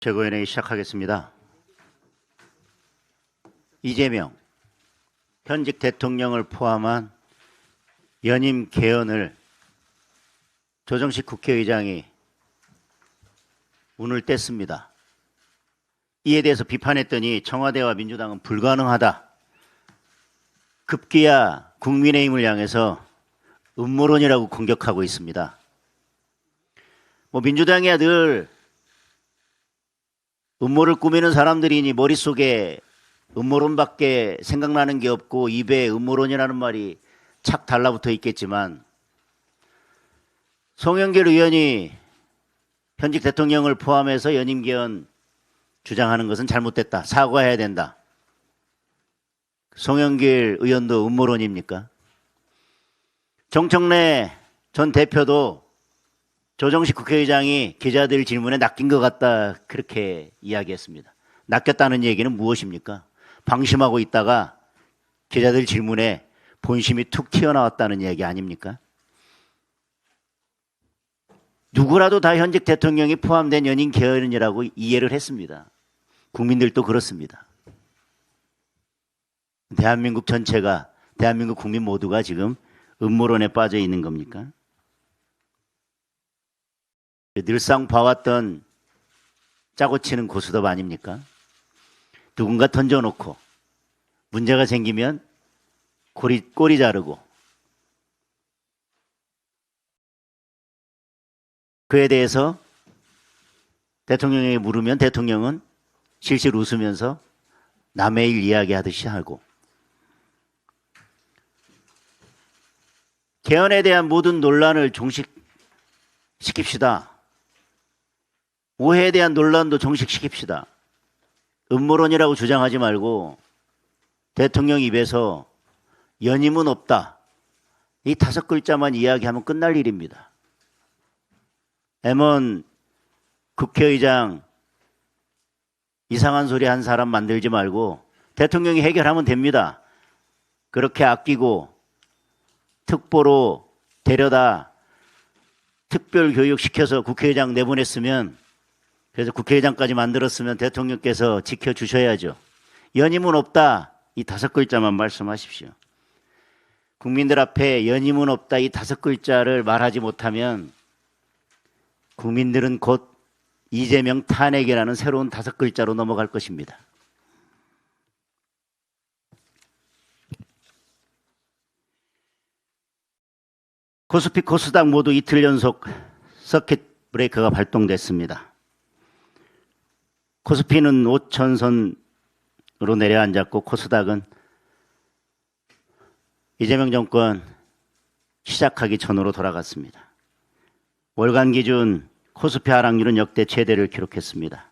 최고위원회의 시작하겠습니다. 이재명 현직 대통령을 포함한 연임 개헌을 조정식 국회의장이 운을 뗐습니다. 이에 대해서 비판했더니 청와대와 민주당은 불가능하다. 급기야 국민의힘을 향해서 음모론이라고 공격하고 있습니다. 민주당이야 늘 음모를 꾸미는 사람들이니 머릿속에 음모론밖에 생각나는 게 없고 입에 음모론이라는 말이 착 달라붙어 있겠지만, 송영길 의원이 현직 대통령을 포함해서 연임 개헌 주장하는 것은 잘못됐다. 사과해야 된다. 송영길 의원도 음모론입니까? 정청래 전 대표도 조정식 국회의장이 기자들 질문에 낚인 것 같다, 그렇게 이야기했습니다. 낚였다는 얘기는 무엇입니까? 방심하고 있다가 기자들 질문에 본심이 툭 튀어나왔다는 얘기 아닙니까? 누구라도 다 현직 대통령이 포함된 연임 개헌이라고 이해를 했습니다. 국민들도 그렇습니다. 대한민국 전체가, 대한민국 국민 모두가 지금 음모론에 빠져 있는 겁니까? 늘상 봐왔던 짜고 치는 고스톱 아닙니까? 누군가 던져놓고 문제가 생기면 꼬리 자르고, 그에 대해서 대통령에게 물으면 대통령은 실실 웃으면서 남의 일 이야기하듯이 하고, 개헌에 대한 모든 논란을 종식시킵시다. 오해에 대한 논란도 종식시킵시다. 음모론이라고 주장하지 말고 대통령 입에서 연임은 없다, 이 5글자만 이야기하면 끝날 일입니다. M1 국회의장 이상한 소리 한 사람 만들지 말고 대통령이 해결하면 됩니다. 그렇게 아끼고 특보로 데려다 특별 교육시켜서 국회의장 내보냈으면, 그래서 국회의장까지 만들었으면 대통령께서 지켜주셔야죠. 연임은 없다, 이 5글자만 말씀하십시오. 국민들 앞에 연임은 없다, 이 5글자를 말하지 못하면 국민들은 곧 이재명 탄핵이라는 새로운 5글자로 넘어갈 것입니다. 코스피, 코스닥 모두 이틀 연속 서킷 브레이커가 발동됐습니다. 코스피는 5천선으로 내려앉았고, 코스닥은 이재명 정권 시작하기 전으로 돌아갔습니다. 월간 기준 코스피 하락률은 역대 최대를 기록했습니다.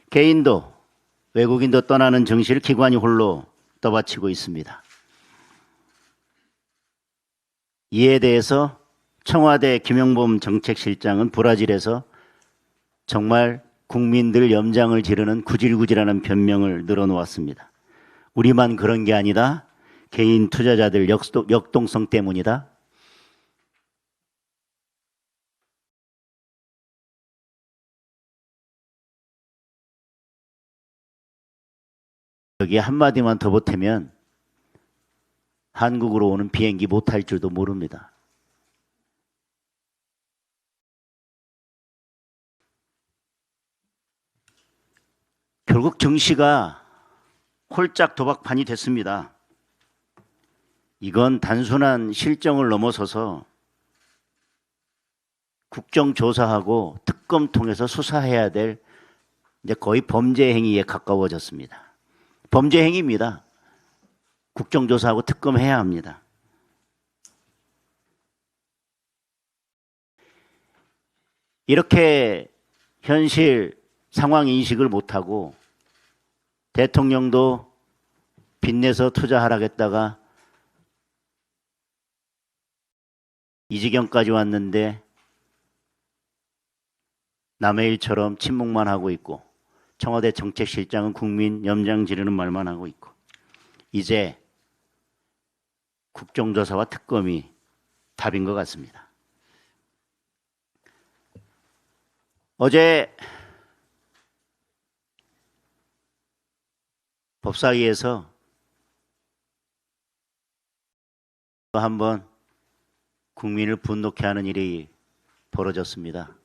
개인도 외국인도 떠나는 증시를 기관이 홀로 떠받치고 있습니다. 이에 대해서 청와대 김용범 정책실장은 브라질에서 정말 국민들 염장을 지르는 구질구질하는 변명을 늘어놓았습니다. 우리만 그런 게 아니다. 개인 투자자들 역동성 때문이다. 여기에 한마디만 더 보태면 한국으로 오는 비행기 못 탈 줄도 모릅니다. 결국 증시가 홀짝 도박판이 됐습니다. 이건 단순한 실정을 넘어서서 국정조사하고 특검 통해서 수사해야 될 이제 거의 범죄 행위에 가까워졌습니다. 범죄 행위입니다. 국정조사하고 특검해야 합니다. 이렇게 현실 상황 인식을 못하고 대통령도 빚내서 투자하라겠다가 이 지경까지 왔는데 남의 일처럼 침묵만 하고 있고, 청와대 정책실장은 국민 염장 지르는 말만 하고 있고, 이제 국정조사와 특검이 답인 것 같습니다. 어제 법사위에서 한번 국민을 분노케 하는 일이 벌어졌습니다.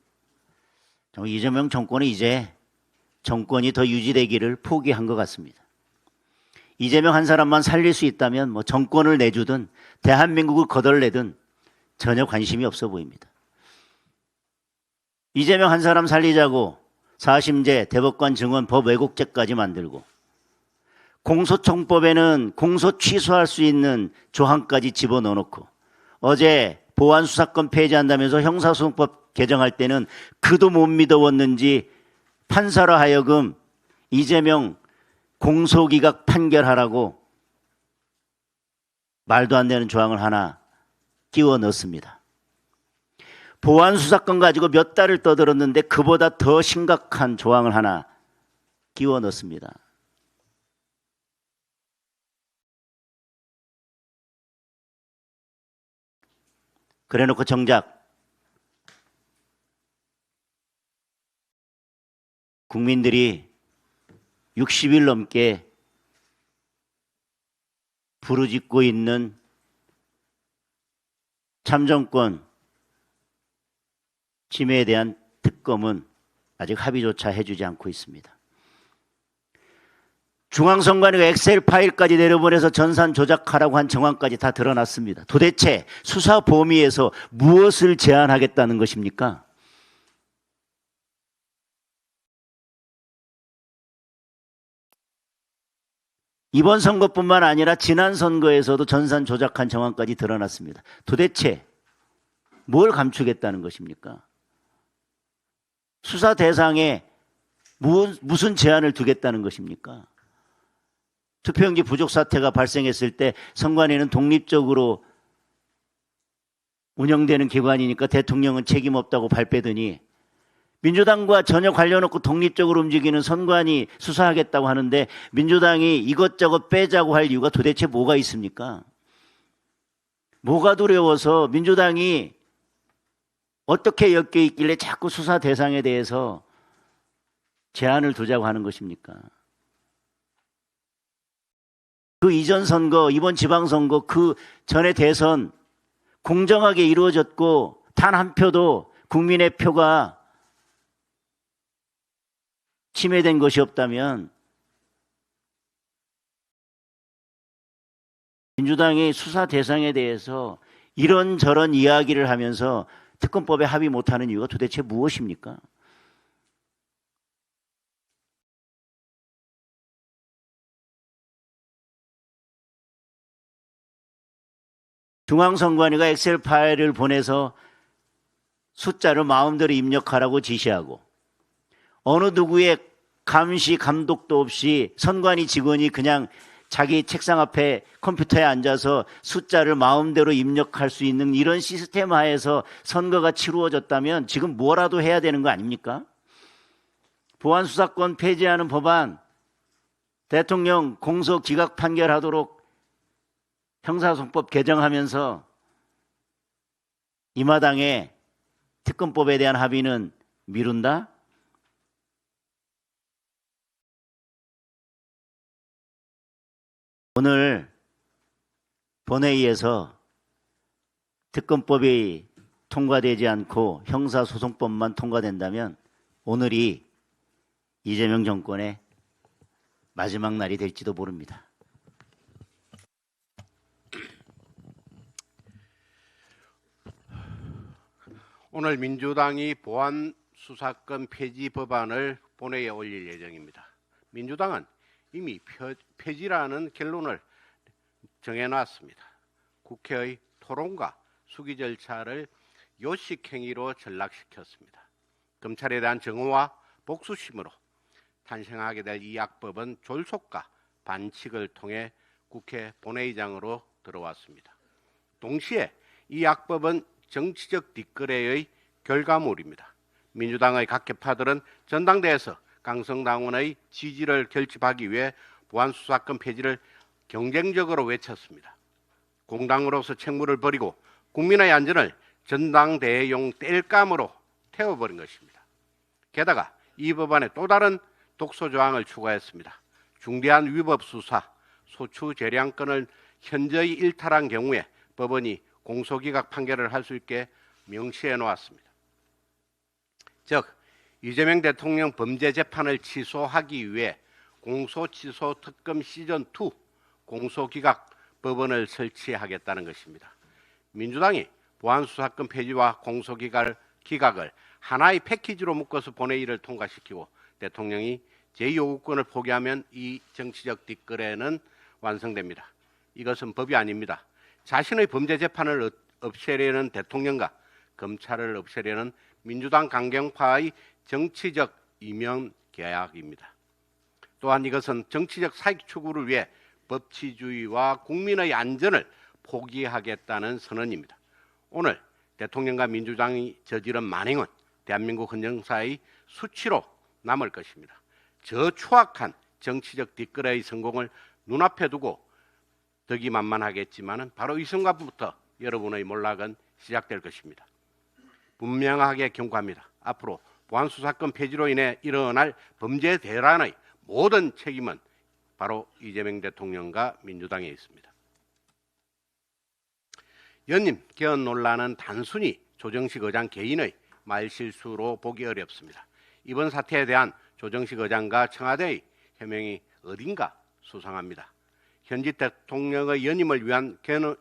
이재명 정권은 이제 정권이 더 유지되기를 포기한 것 같습니다. 이재명 한 사람만 살릴 수 있다면 뭐 정권을 내주든 대한민국을 거덜내든 전혀 관심이 없어 보입니다. 이재명 한 사람 살리자고 사심제, 대법관 증언, 법 왜곡죄까지 만들고 공소청법에는 공소 취소할 수 있는 조항까지 집어넣어놓고 어제 보안수사권 폐지한다면서 형사소송법 개정할 때는 그도 못 믿어왔는지 판사로 하여금 이재명 공소기각 판결하라고 말도 안 되는 조항을 하나 끼워 넣습니다. 보안수사권 가지고 몇 달을 떠들었는데 그보다 더 심각한 조항을 하나 끼워 넣습니다. 그래놓고 정작 국민들이 60일 넘게 부르짖고 있는 참정권 침해에 대한 특검은 아직 합의조차 해주지 않고 있습니다. 중앙선관위가 엑셀 파일까지 내려보내서 전산 조작하라고 한 정황까지 다 드러났습니다. 도대체 수사 범위에서 무엇을 제한하겠다는 것입니까? 이번 선거뿐만 아니라 지난 선거에서도 전산 조작한 정황까지 드러났습니다. 도대체 뭘 감추겠다는 것입니까? 수사 대상에 무슨 제한을 두겠다는 것입니까? 투표용지 부족 사태가 발생했을 때 선관위는 독립적으로 운영되는 기관이니까 대통령은 책임 없다고 발빼더니 민주당과 전혀 관련 없고 독립적으로 움직이는 선관위 수사하겠다고 하는데 민주당이 이것저것 빼자고 할 이유가 도대체 뭐가 있습니까? 뭐가 두려워서 민주당이 어떻게 엮여 있길래 자꾸 수사 대상에 대해서 제한을 두자고 하는 것입니까? 그 이전 선거, 이번 지방선거, 그 전에 대선 공정하게 이루어졌고 단 한 표도 국민의 표가 침해된 것이 없다면 민주당이 수사 대상에 대해서 이런저런 이야기를 하면서 특검법에 합의 못하는 이유가 도대체 무엇입니까? 중앙선관위가 엑셀 파일을 보내서 숫자를 마음대로 입력하라고 지시하고 어느 누구의 감시 감독도 없이 선관위 직원이 그냥 자기 책상 앞에 컴퓨터에 앉아서 숫자를 마음대로 입력할 수 있는 이런 시스템 하에서 선거가 치루어졌다면 지금 뭐라도 해야 되는 거 아닙니까? 보안수사권 폐지하는 법안, 대통령 공소 기각 판결하도록 형사소송법 개정하면서 이 마당에 특검법에 대한 합의는 미룬다? 오늘 본회의에서 특검법이 통과되지 않고 형사소송법만 통과된다면 오늘이 이재명 정권의 마지막 날이 될지도 모릅니다. 오늘 민주당이 보안수사권 폐지 법안을 본회의에 올릴 예정입니다. 민주당은 이미 폐지라는 결론을 정해놨습니다. 국회의 토론과 수기 절차를 요식행위로 전락시켰습니다. 검찰에 대한 정오와 복수심으로 탄생하게 될 이 악법은 졸속과 반칙을 통해 국회 본회의장으로 들어왔습니다. 동시에 이 악법은 정치적 뒷거래의 결과물입니다. 민주당의 각계파들은 전당대회에서 강성당원의 지지를 결집하기 위해 보안수사권 폐지를 경쟁적으로 외쳤습니다. 공당으로서 책무를 버리고 국민의 안전을 전당대회용 땔감으로 태워버린 것입니다. 게다가 이 법안에 또 다른 독소 조항을 추가했습니다. 중대한 위법 수사, 소추 재량권을 현저히 일탈한 경우에 법원이 공소기각 판결을 할 수 있게 명시해 놓았습니다. 즉 이재명 대통령 범죄 재판을 취소하기 위해 공소취소 특검 시즌2 공소기각 법원을 설치하겠다는 것입니다. 민주당이 보안수사권 폐지와 공소기각을 하나의 패키지로 묶어서 본회의를 통과시키고 대통령이 제2요구권을 포기하면 이 정치적 뒷거래는 완성됩니다. 이것은 법이 아닙니다. 자신의 범죄 재판을 없애려는 대통령과 검찰을 없애려는 민주당 강경파의 정치적 이면 계약입니다. 또한 이것은 정치적 사익 추구를 위해 법치주의와 국민의 안전을 포기하겠다는 선언입니다. 오늘 대통령과 민주당이 저지른 만행은 대한민국 헌정사의 수치로 남을 것입니다. 저 추악한 정치적 뒷거래의 성공을 눈앞에 두고 덕이만만하겠지만 바로 이 순간부터 여러분의 몰락은 시작될 것입니다. 분명하게 경고합니다. 앞으로 보안수사권 폐지로 인해 일어날 범죄 대란의 모든 책임은 바로 이재명 대통령과 민주당에 있습니다. 연임 개헌 논란은 단순히 조정식 의장 개인의 말실수로 보기 어렵습니다. 이번 사태에 대한 조정식 의장과 청와대의 해명이 어딘가 수상합니다. 현직 대통령의 연임을 위한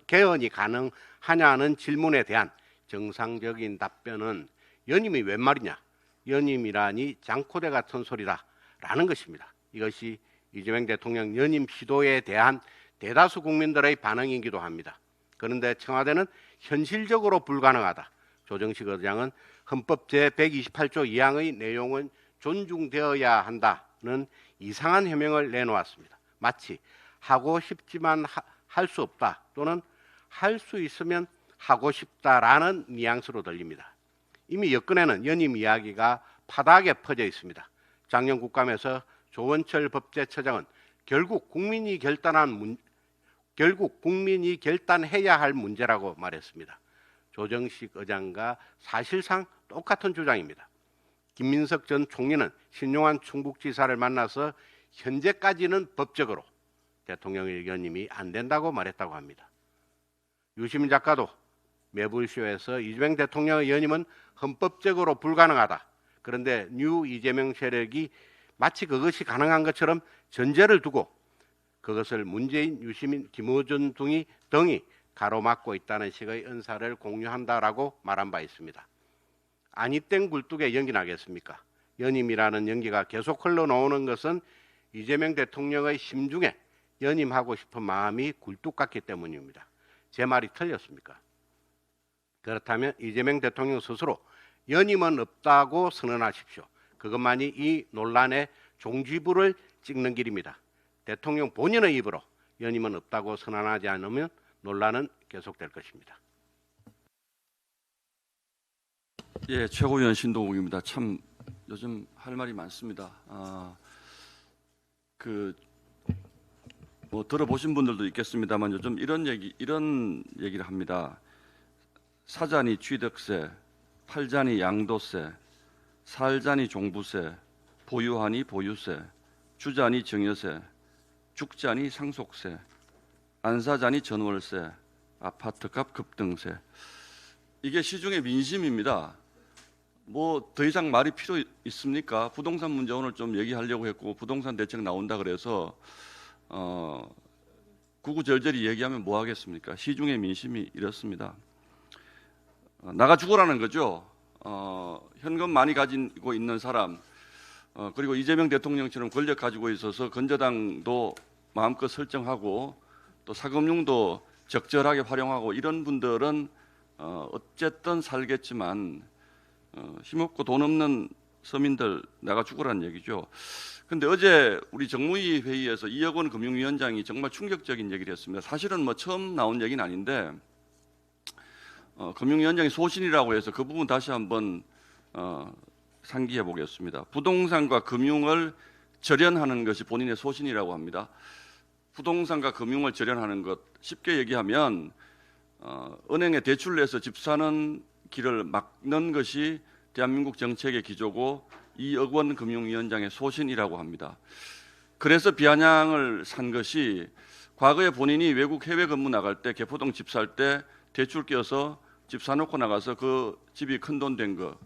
개헌이 가능하냐는 질문에 대한 정상적인 답변은 연임이 웬 말이냐, 연임이라니 장코대 같은 소리다라는 것입니다. 이것이 이재명 대통령 연임 시도에 대한 대다수 국민들의 반응이기도 합니다. 그런데 청와대는 현실적으로 불가능하다. 조정식 의장은 헌법 제128조 2항의 내용은 존중되어야 한다는 이상한 해명을 내놓았습니다. 마치 하고 싶지만 할 수 없다 또는 할 수 있으면 하고 싶다라는 뉘앙스로 들립니다. 이미 여권에는 연임 이야기가 파다하게 퍼져 있습니다. 작년 국감에서 조원철 법제처장은 결국 국민이 결단해야 할 문제라고 말했습니다. 조정식 의장과 사실상 똑같은 주장입니다. 김민석 전 총리는 신용환 충북지사를 만나서 현재까지는 법적으로 대통령의 연임이 안 된다고 말했다고 합니다. 유시민 작가도 매불쇼에서 이재명 대통령의 연임은 헌법적으로 불가능하다. 그런데 뉴 이재명 세력이 마치 그것이 가능한 것처럼 전제를 두고 그것을 문재인, 유시민, 김어준 등이 가로막고 있다는 식의 언사를 공유한다라고 말한 바 있습니다. 아니 땡 굴뚝에 연기 나겠습니까? 연임이라는 연기가 계속 흘러나오는 것은 이재명 대통령의 심중에 연임하고 싶은 마음이 굴뚝 같기 때문입니다. 제 말이 틀렸습니까? 그렇다면 이재명 대통령 스스로 연임은 없다고 선언하십시오. 그것만이 이 논란의 종지부를 찍는 길입니다. 대통령 본인의 입으로 연임은 없다고 선언하지 않으면 논란은 계속될 것입니다. 예, 최고위원 신동욱입니다. 참 요즘 할 말이 많습니다. 뭐 들어보신 분들도 있겠습니다만 요즘 이런 얘기를 합니다. 사자니 취득세, 팔자니 양도세, 살자니 종부세, 보유하니 보유세, 주자니 증여세, 죽자니 상속세, 안사자니 전월세, 아파트값 급등세. 이게 시중의 민심입니다. 뭐 더 이상 말이 필요 있습니까? 부동산 문제 오늘 좀 얘기하려고 했고 부동산 대책 나온다 그래서 구구절절히 얘기하면 뭐 하겠습니까? 시중의 민심이 이렇습니다. 나가 죽으라는 거죠. 현금 많이 가지고 있는 사람, 그리고 이재명 대통령처럼 권력 가지고 있어서 건저당도 마음껏 설정하고 또 사금융도 적절하게 활용하고 이런 분들은 어쨌든 살겠지만 힘없고 돈 없는 서민들 나가 죽으라는 얘기죠. 근데 어제 우리 정무위 회의에서 이혁원 금융위원장이 정말 충격적인 얘기를 했습니다. 사실은 뭐 처음 나온 얘기는 아닌데 금융위원장이 소신이라고 해서 그 부분 다시 한번 상기해 보겠습니다. 부동산과 금융을 절연하는 것이 본인의 소신이라고 합니다. 부동산과 금융을 절연하는 것 쉽게 얘기하면 은행에 대출 내서 집 사는 길을 막는 것이 대한민국 정책의 기조고 이혁원 금융위원장의 소신이라고 합니다. 그래서 비아냥을 산 것이 과거에 본인이 외국 해외 근무 나갈 때 개포동 집 살 때 대출 껴서 집 사놓고 나가서 그 집이 큰 돈 된 거.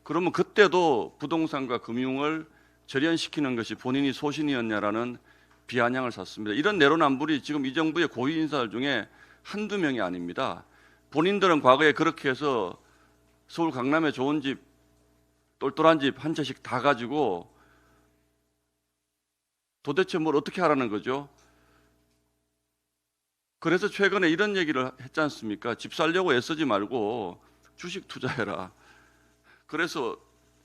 그러면 그때도 부동산과 금융을 절연시키는 것이 본인이 소신이었냐라는 비아냥을 샀습니다. 이런 내로남불이 지금 이 정부의 고위 인사들 중에 한두 명이 아닙니다. 본인들은 과거에 그렇게 해서 서울 강남에 좋은 집, 똘똘한 집 한 채씩 다 가지고 도대체 뭘 어떻게 하라는 거죠? 그래서 최근에 이런 얘기를 했지 않습니까? 집 살려고 애쓰지 말고 주식 투자해라. 그래서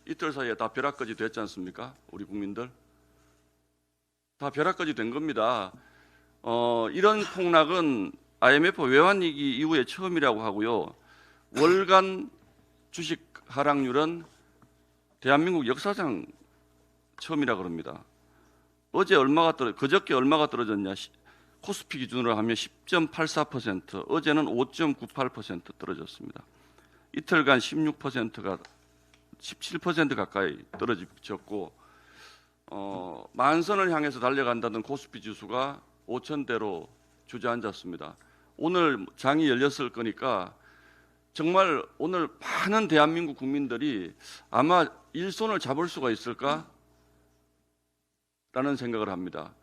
이틀 사이에 다 벼락까지 됐지 않습니까? 우리 국민들 다 벼락까지 된 겁니다. 이런 폭락은 IMF 외환위기 이후에 처음이라고 하고요. 월간 주식 하락률은 대한민국 역사상 처음이라 그럽니다. 그저께 얼마가 떨어졌냐? 코스피 기준으로 하면 10.84%, 어제는 5.98% 떨어졌습니다. 이틀간 16%가 17% 가까이 떨어졌고, 만선을 향해서 달려간다던 코스피 지수가 5,000대로 주저앉았습니다. 오늘 장이 열렸을 거니까 정말 오늘 많은 대한민국 국민들이 아마 일손을 잡을 수가 있을까? 라는 생각을 합니다.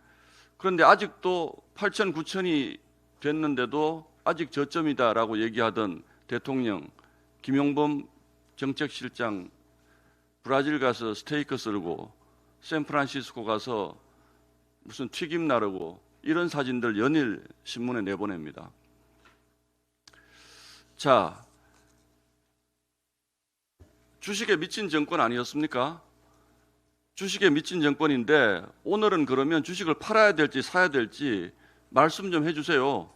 그런데 아직도 8천, 9천이 됐는데도 아직 저점이다라고 얘기하던 대통령, 김용범 정책실장 브라질 가서 스테이크 썰고 샌프란시스코 가서 무슨 튀김 나르고 이런 사진들 연일 신문에 내보냅니다. 자, 주식에 미친 정권 아니었습니까? 주식에 미친 정권인데 오늘은 그러면 주식을 팔아야 될지 사야 될지 말씀 좀 해주세요.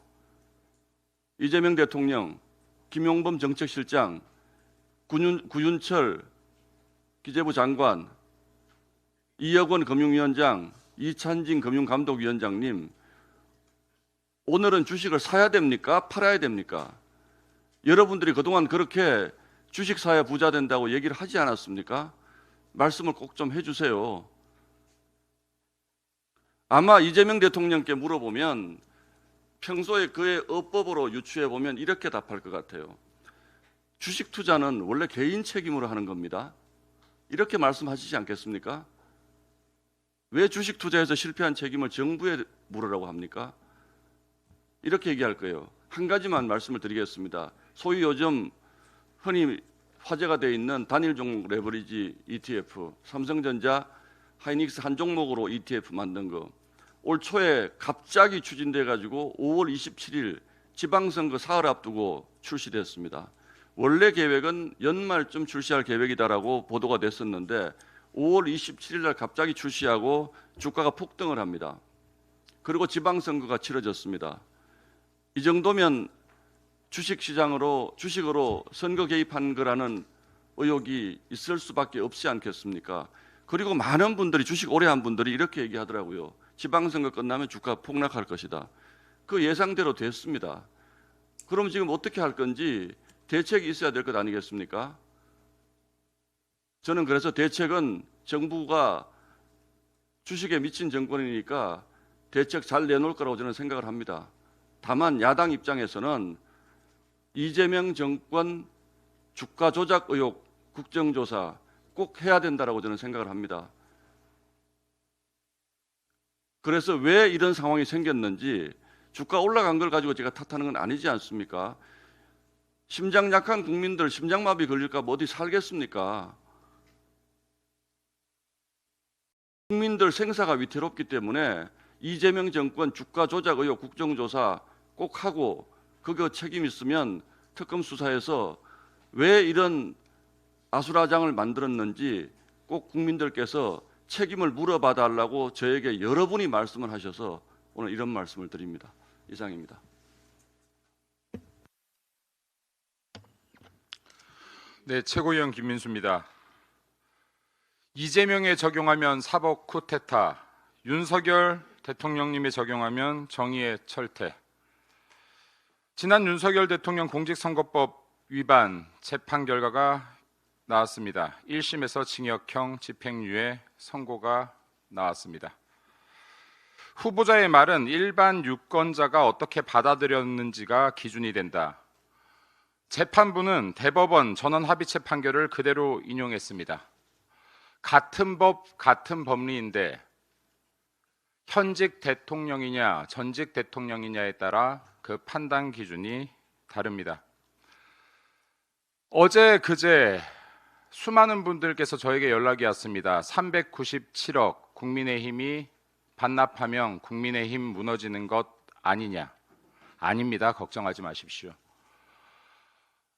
이재명 대통령, 김용범 정책실장, 구윤철 기재부 장관, 이혁원 금융위원장, 이찬진 금융감독위원장님, 오늘은 주식을 사야 됩니까? 팔아야 됩니까? 여러분들이 그동안 그렇게 주식 사야 부자 된다고 얘기를 하지 않았습니까? 말씀을 꼭 좀 해주세요. 아마 이재명 대통령께 물어보면 평소에 그의 어법으로 유추해보면 이렇게 답할 것 같아요. 주식 투자는 원래 개인 책임으로 하는 겁니다. 이렇게 말씀하시지 않겠습니까? 왜 주식 투자에서 실패한 책임을 정부에 물으라고 합니까? 이렇게 얘기할 거예요. 한 가지만 말씀을 드리겠습니다. 소위 요즘 흔히 화제가 되어 있는 단일 종목 레버리지 ETF, 삼성전자, 하이닉스 한 종목으로 ETF 만든 거. 올 초에 갑자기 추진돼 가지고 5월 27일 지방선거 사흘 앞두고 출시됐습니다. 원래 계획은 연말쯤 출시할 계획이다라고 보도가 됐었는데 5월 27일 날 갑자기 출시하고 주가가 폭등을 합니다. 그리고 지방선거가 치러졌습니다. 이 정도면 주식으로 선거 개입한 거라는 의혹이 있을 수밖에 없지 않겠습니까? 그리고 많은 분들이 주식 오래 한 분들이 이렇게 얘기하더라고요. 지방선거 끝나면 주가 폭락할 것이다. 그 예상대로 됐습니다. 그럼 지금 어떻게 할 건지 대책이 있어야 될 것 아니겠습니까? 저는 그래서 대책은 정부가 주식에 미친 정권이니까 대책 잘 내놓을 거라고 저는 생각을 합니다. 다만 야당 입장에서는 이재명 정권 주가 조작 의혹 국정조사 꼭 해야 된다라고 저는 생각을 합니다. 그래서 왜 이런 상황이 생겼는지 주가 올라간 걸 가지고 제가 탓하는 건 아니지 않습니까? 심장 약한 국민들 심장마비 걸릴까 봐 어디 살겠습니까? 국민들 생사가 위태롭기 때문에 이재명 정권 주가 조작 의혹 국정조사 꼭 하고 그거 책임 있으면 특검 수사해서 왜 이런 아수라장을 만들었는지 꼭 국민들께서 책임을 물어봐 달라고 저에게 여러분이 말씀을 하셔서 오늘 이런 말씀을 드립니다. 이상입니다. 네, 최고위원 김민수입니다. 이재명에 적용하면 사법 쿠데타, 윤석열 대통령님에 적용하면 정의의 철퇴. 지난 윤석열 대통령 공직선거법 위반 재판 결과가 나왔습니다. 1심에서 징역형 집행유예 선고가 나왔습니다. 후보자의 말은 일반 유권자가 어떻게 받아들였는지가 기준이 된다. 재판부는 대법원 전원합의체 판결을 그대로 인용했습니다. 같은 법, 같은 법리인데 현직 대통령이냐 전직 대통령이냐에 따라 그 판단 기준이 다릅니다. 어제 그제 수많은 분들께서 저에게 연락이 왔습니다. 397억 국민의힘이 반납하면 국민의힘 무너지는 것 아니냐. 아닙니다. 걱정하지 마십시오.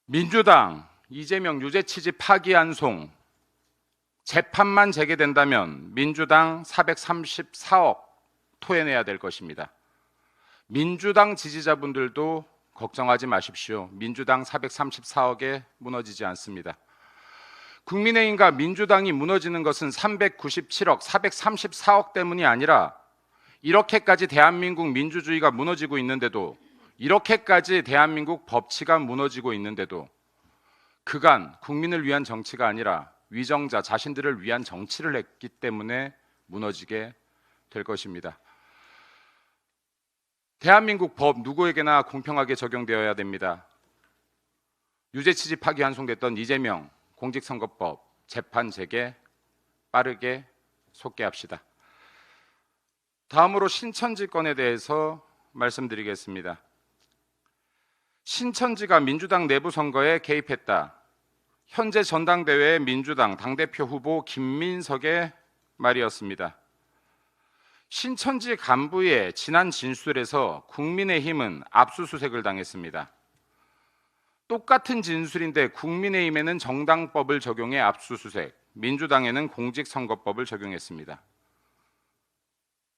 민주당 이재명 유죄 취지 파기환송 재판만 재개된다면 민주당 434억 토해내야 될 것입니다. 민주당 지지자분들도 걱정하지 마십시오. 민주당 434억에 무너지지 않습니다. 국민의힘과 민주당이 무너지는 것은 397억, 434억 때문이 아니라 이렇게까지 대한민국 민주주의가 무너지고 있는데도, 이렇게까지 대한민국 법치가 무너지고 있는데도 그간 국민을 위한 정치가 아니라 위정자 자신들을 위한 정치를 했기 때문에 무너지게 될 것입니다. 대한민국 법 누구에게나 공평하게 적용되어야 됩니다. 유죄 취지 파기환송됐던 이재명 공직선거법 재판 재개 빠르게 속개합시다. 다음으로 신천지 건에 대해서 말씀드리겠습니다. 신천지가 민주당 내부 선거에 개입했다. 현재 전당대회의 민주당 당대표 후보 김민석의 말이었습니다. 신천지 간부의 지난 진술에서 국민의힘은 압수수색을 당했습니다. 똑같은 진술인데 국민의힘에는 정당법을 적용해 압수수색, 민주당에는 공직선거법을 적용했습니다.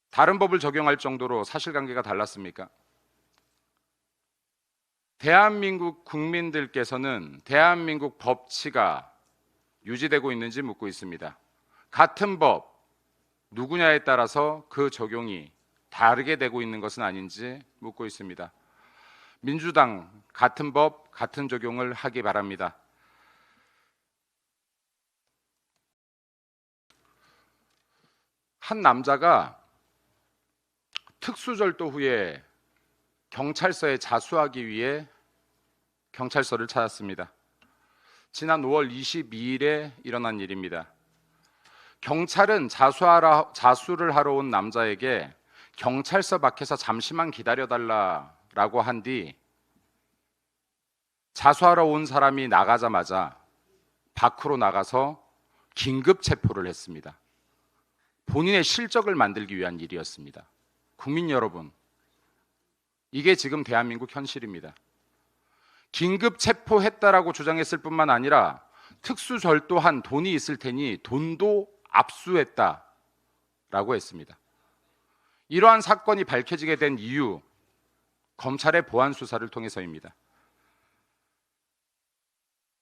다른 법을 적용할 정도로 사실관계가 달랐습니까? 대한민국 국민들께서는 대한민국 법치가 유지되고 있는지 묻고 있습니다. 같은 법, 누구냐에 따라서 그 적용이 다르게 되고 있는 것은 아닌지 묻고 있습니다. 민주당 같은 법, 같은 적용을 하기 바랍니다. 한 남자가 특수절도 후에 경찰서에 자수하기 위해 경찰서를 찾았습니다. 지난 5월 22일에 일어난 일입니다. 경찰은 자수를 하러 온 남자에게 경찰서 밖에서 잠시만 기다려달라고 한 뒤 자수하러 온 사람이 나가자마자 밖으로 나가서 긴급 체포를 했습니다. 본인의 실적을 만들기 위한 일이었습니다. 국민 여러분, 이게 지금 대한민국 현실입니다. 긴급 체포했다라고 주장했을 뿐만 아니라 특수절도한 돈이 있을 테니 돈도 압수했다라고 했습니다. 이러한 사건이 밝혀지게 된 이유, 검찰의 보안 수사를 통해서입니다.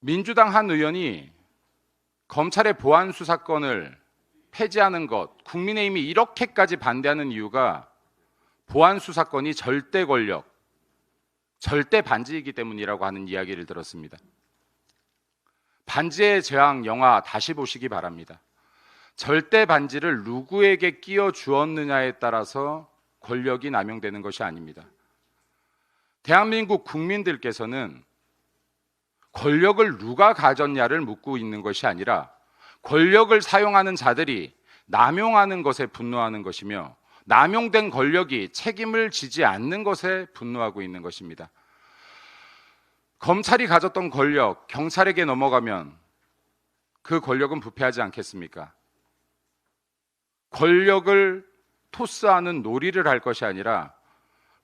민주당 한 의원이 검찰의 보안 수사권을 폐지하는 것, 국민의힘이 이렇게까지 반대하는 이유가 보안 수사권이 절대 권력, 절대 반지이기 때문이라고 하는 이야기를 들었습니다. 반지의 제왕 영화 다시 보시기 바랍니다. 절대 반지를 누구에게 끼워 주었느냐에 따라서 권력이 남용되는 것이 아닙니다. 대한민국 국민들께서는 권력을 누가 가졌냐를 묻고 있는 것이 아니라 권력을 사용하는 자들이 남용하는 것에 분노하는 것이며 남용된 권력이 책임을 지지 않는 것에 분노하고 있는 것입니다. 검찰이 가졌던 권력, 경찰에게 넘어가면 그 권력은 부패하지 않겠습니까? 권력을 토스하는 놀이를 할 것이 아니라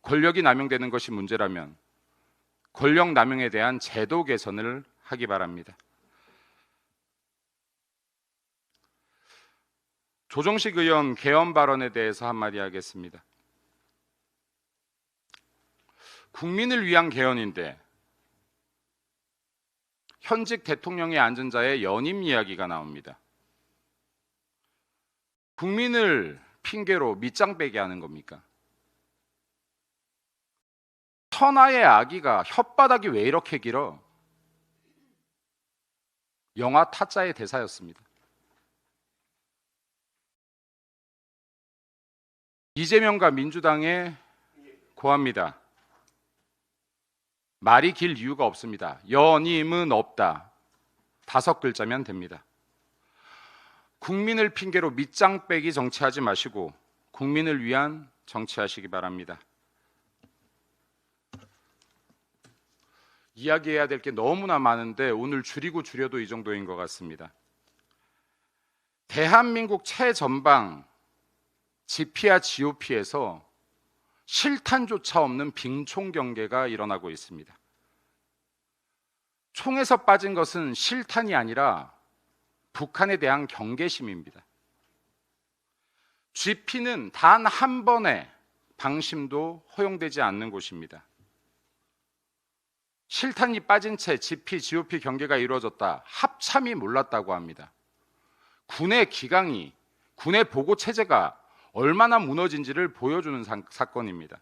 권력이 남용되는 것이 문제라면 권력 남용에 대한 제도 개선을 하기 바랍니다. 조정식 의원 개헌 발언에 대해서 한마디 하겠습니다. 국민을 위한 개헌인데 현직 대통령에 앉은 자의 연임 이야기가 나옵니다. 국민을 핑계로 밑장 빼게 하는 겁니까? 천하의 아기가 혓바닥이 왜 이렇게 길어? 영화 타짜의 대사였습니다. 이재명과 민주당에 고합니다. 말이 길 이유가 없습니다. 연임은 없다. 5글자면 됩니다. 국민을 핑계로 밑장 빼기 정치하지 마시고 국민을 위한 정치하시기 바랍니다. 이야기해야 될 게 너무나 많은데 오늘 줄이고 줄여도 이 정도인 것 같습니다. 대한민국 최전방 GP와 GOP에서 실탄조차 없는 빙총 경계가 일어나고 있습니다. 총에서 빠진 것은 실탄이 아니라 북한에 대한 경계심입니다. GP는 단 한 번의 방심도 허용되지 않는 곳입니다. 실탄이 빠진 채 GP, GOP 경계가 이루어졌다. 합참이 몰랐다고 합니다. 군의 기강이, 군의 보고 체제가 얼마나 무너진지를 보여주는 사건입니다.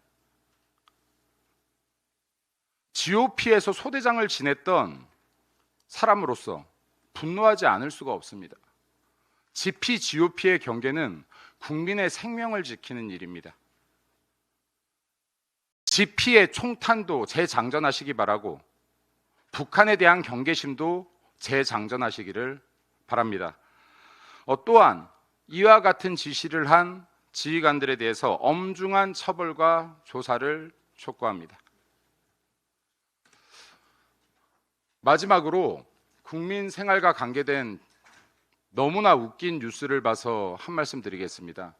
GOP에서 소대장을 지냈던 사람으로서 분노하지 않을 수가 없습니다. GP, GOP의 경계는 국민의 생명을 지키는 일입니다. GP의 총탄도 재장전하시기 바라고 북한에 대한 경계심도 재장전하시기를 바랍니다. 또한 이와 같은 지시를 한 지휘관들에 대해서 엄중한 처벌과 조사를 촉구합니다. 마지막으로 국민 생활과 관계된 너무나 웃긴 뉴스를 봐서 한 말씀 드리겠습니다.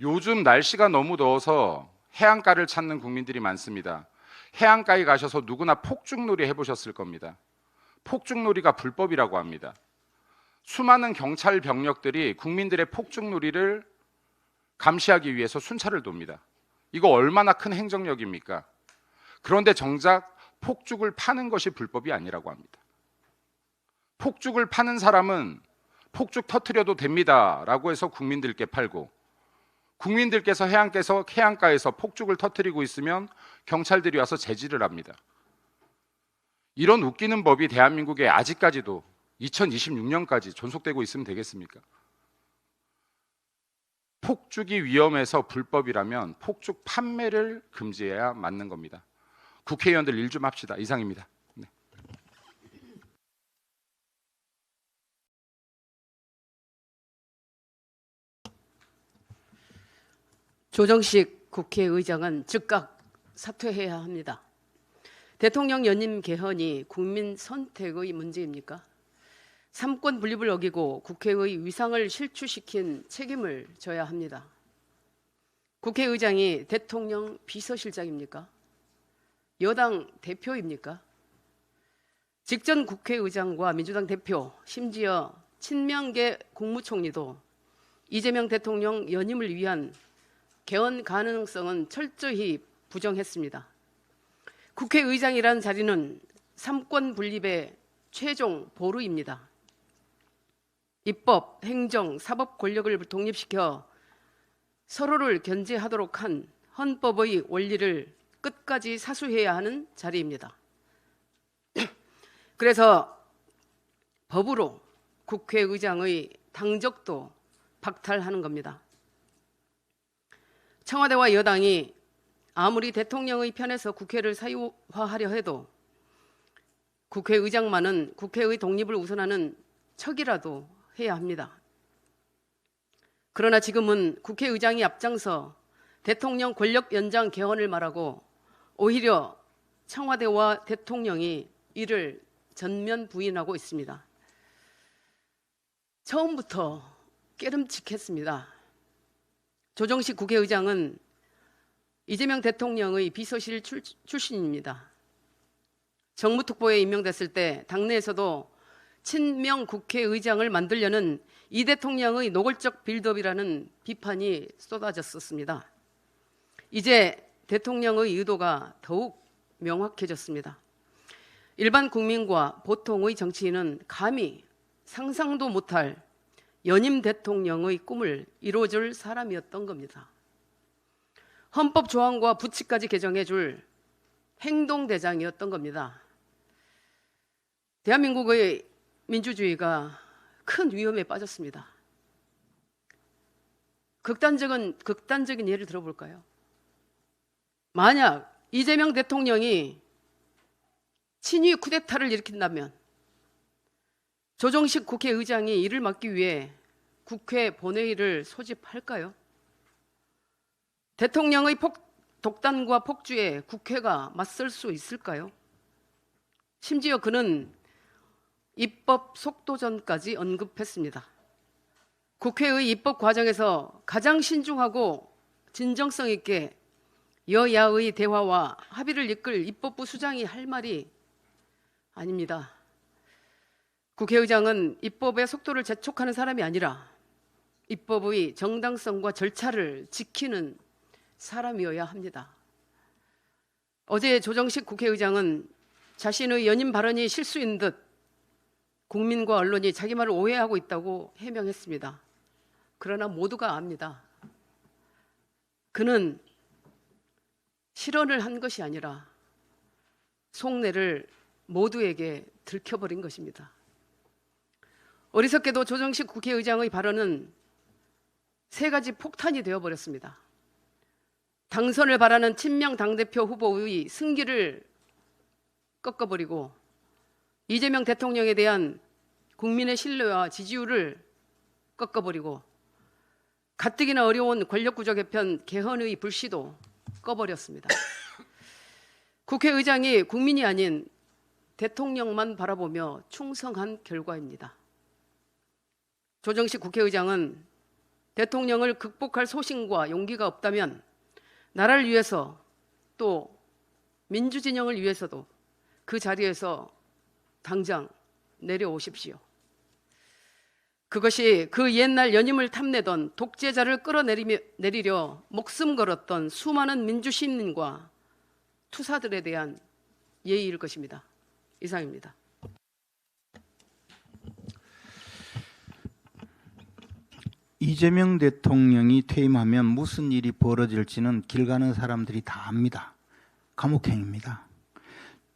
요즘 날씨가 너무 더워서 해안가를 찾는 국민들이 많습니다. 해안가에 가셔서 누구나 폭죽놀이 해보셨을 겁니다. 폭죽놀이가 불법이라고 합니다. 수많은 경찰 병력들이 국민들의 폭죽놀이를 감시하기 위해서 순찰을 돕니다. 이거 얼마나 큰 행정력입니까? 그런데 정작 폭죽을 파는 것이 불법이 아니라고 합니다. 폭죽을 파는 사람은 폭죽 터뜨려도 됩니다라고 해서 국민들께 팔고, 국민들께서 해안가에서 폭죽을 터뜨리고 있으면 경찰들이 와서 제지를 합니다. 이런 웃기는 법이 대한민국에 아직까지도 2026년까지 존속되고 있으면 되겠습니까? 폭죽이 위험해서 불법이라면 폭죽 판매를 금지해야 맞는 겁니다. 국회의원들 일 좀 합시다. 이상입니다. 네. 조정식 국회의장은 즉각 사퇴해야 합니다. 대통령 연임 개헌이 국민 선택의 문제입니까? 삼권 분립을 어기고 국회의 위상을 실추시킨 책임을 져야 합니다. 국회의장이 대통령 비서실장입니까? 여당 대표입니까? 직전 국회의장과 민주당 대표, 심지어 친명계 국무총리도 이재명 대통령 연임을 위한 개헌 가능성은 철저히 부정했습니다. 국회의장이라는 자리는 삼권 분립의 최종 보루입니다. 입법, 행정, 사법 권력을 독립시켜 서로를 견제하도록 한 헌법의 원리를 끝까지 사수해야 하는 자리입니다. 그래서 법으로 국회의장의 당적도 박탈하는 겁니다. 청와대와 여당이 아무리 대통령의 편에서 국회를 사유화하려 해도 국회의장만은 국회의 독립을 우선하는 척이라도 해야 합니다. 그러나 지금은 국회의장이 앞장서 대통령 권력 연장 개헌을 말하고 오히려 청와대와 대통령이 이를 전면 부인하고 있습니다. 처음부터 깨름칙했습니다. 조정식 국회의장은 이재명 대통령의 비서실 출신입니다. 정무특보에 임명됐을 때 당내에서도 친명 국회의장을 만들려는 이 대통령의 노골적 빌드업이라는 비판이 쏟아졌었습니다. 이제 대통령의 의도가 더욱 명확해졌습니다. 일반 국민과 보통의 정치인은 감히 상상도 못할 연임 대통령의 꿈을 이루어줄 사람이었던 겁니다. 헌법 조항과 부칙까지 개정해줄 행동대장이었던 겁니다. 대한민국의 민주주의가 큰 위험에 빠졌습니다. 극단적인 예를 들어볼까요? 만약 이재명 대통령이 친위 쿠데타를 일으킨다면 조정식 국회의장이 이를 막기 위해 국회 본회의를 소집할까요? 대통령의 독단과 폭주에 국회가 맞설 수 있을까요? 심지어 그는 입법 속도전까지 언급했습니다. 국회의 입법 과정에서 가장 신중하고 진정성 있게 여야의 대화와 합의를 이끌 입법부 수장이 할 말이 아닙니다. 국회의장은 입법의 속도를 재촉하는 사람이 아니라 입법의 정당성과 절차를 지키는 사람이어야 합니다. 어제 조정식 국회의장은 자신의 연임 발언이 실수인 듯 국민과 언론이 자기 말을 오해하고 있다고 해명했습니다. 그러나 모두가 압니다. 그는 실언을 한 것이 아니라 속내를 모두에게 들켜버린 것입니다. 어리석게도 조정식 국회의장의 발언은 세 가지 폭탄이 되어버렸습니다. 당선을 바라는 친명 당대표 후보의 승기를 꺾어버리고 이재명 대통령에 대한 국민의 신뢰와 지지율을 꺾어버리고 가뜩이나 어려운 권력구조 개편 개헌의 불씨도 꺼버렸습니다. 국회의장이 국민이 아닌 대통령만 바라보며 충성한 결과입니다. 조정식 국회의장은 대통령을 극복할 소신과 용기가 없다면 나라를 위해서 또 민주진영을 위해서도 그 자리에서 당장 내려오십시오. 그것이 그 옛날 연임을 탐내던 독재자를 끌어내리려 목숨 걸었던 수많은 민주시민과 투사들에 대한 예의일 것입니다. 이상입니다. 이재명 대통령이 퇴임하면 무슨 일이 벌어질지는 길 가는 사람들이 다 압니다. 감옥행입니다.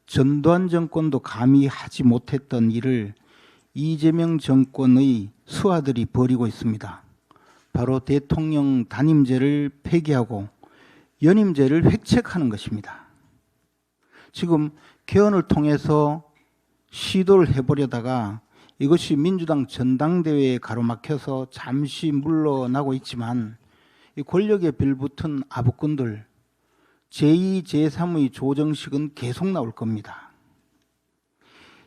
전두환 정권도 감히 하지 못했던 일을 이재명 정권의 수하들이 벌이고 있습니다. 바로 대통령 단임제를 폐기하고 연임제를 획책하는 것입니다. 지금 개헌을 통해서 시도를 해보려다가 이것이 민주당 전당대회에 가로막혀서 잠시 물러나고 있지만 이 권력에 빌붙은 아부꾼들 제2, 제3의 조정식은 계속 나올 겁니다.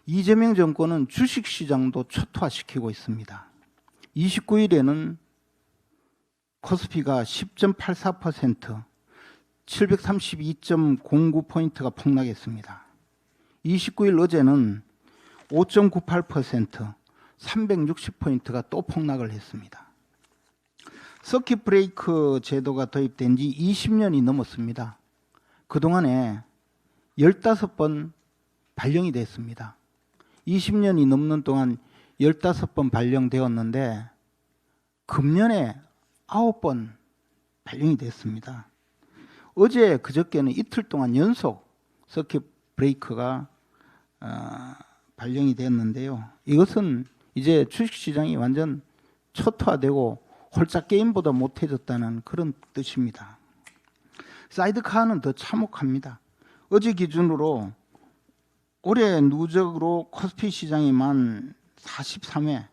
이재명 정권은 주식시장도 초토화시키고 있습니다. 29일에는 코스피가 10.84%, 732.09포인트가 폭락했습니다. 29일 어제는 5.98%, 360포인트가 또 폭락을 했습니다. 서킷 브레이크 제도가 도입된 지 20년이 넘었습니다. 그동안에 15번 발령이 됐습니다. 20년이 넘는 동안 15번 발령되었는데 금년에 9번 발령이 됐습니다. 어제 그저께는 이틀 동안 연속 서킷 브레이크가 발령이 됐는데요. 이것은 이제 주식시장이 완전 초토화되고 홀짝 게임보다 못해졌다는 그런 뜻입니다. 사이드카는 더 참혹합니다. 어제 기준으로 올해 누적으로 코스피 시장에만 43회,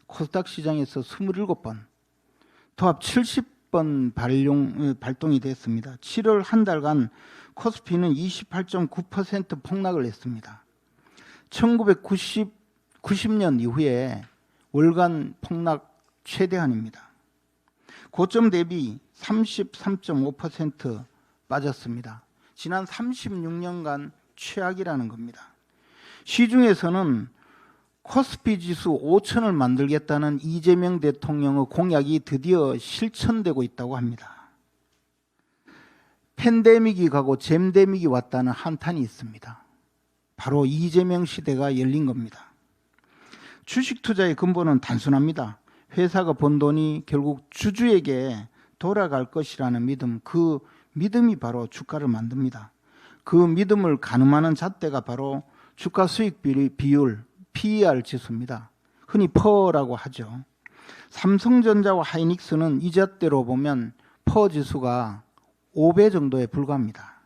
코스닥 시장에서 27번, 도합 70번 발동이 됐습니다. 7월 한 달간 코스피는 28.9% 폭락을 했습니다. 1990년 이후에 월간 폭락 최대한입니다. 고점 대비 33.5% 빠졌습니다. 지난 36년간 최악이라는 겁니다. 시중에서는 코스피 지수 5천을 만들겠다는 이재명 대통령의 공약이 드디어 실천되고 있다고 합니다. 팬데믹이 가고 잼데믹이 왔다는 한탄이 있습니다. 바로 이재명 시대가 열린 겁니다. 주식 투자의 근본은 단순합니다. 회사가 번 돈이 결국 주주에게 돌아갈 것이라는 믿음, 그 믿음이 바로 주가를 만듭니다. 그 믿음을 가늠하는 잣대가 바로 주가 수익 비율, PER 지수입니다. 흔히 퍼라고 하죠. 삼성전자와 하이닉스는 이자대로 보면 퍼 지수가 5배 정도에 불과합니다.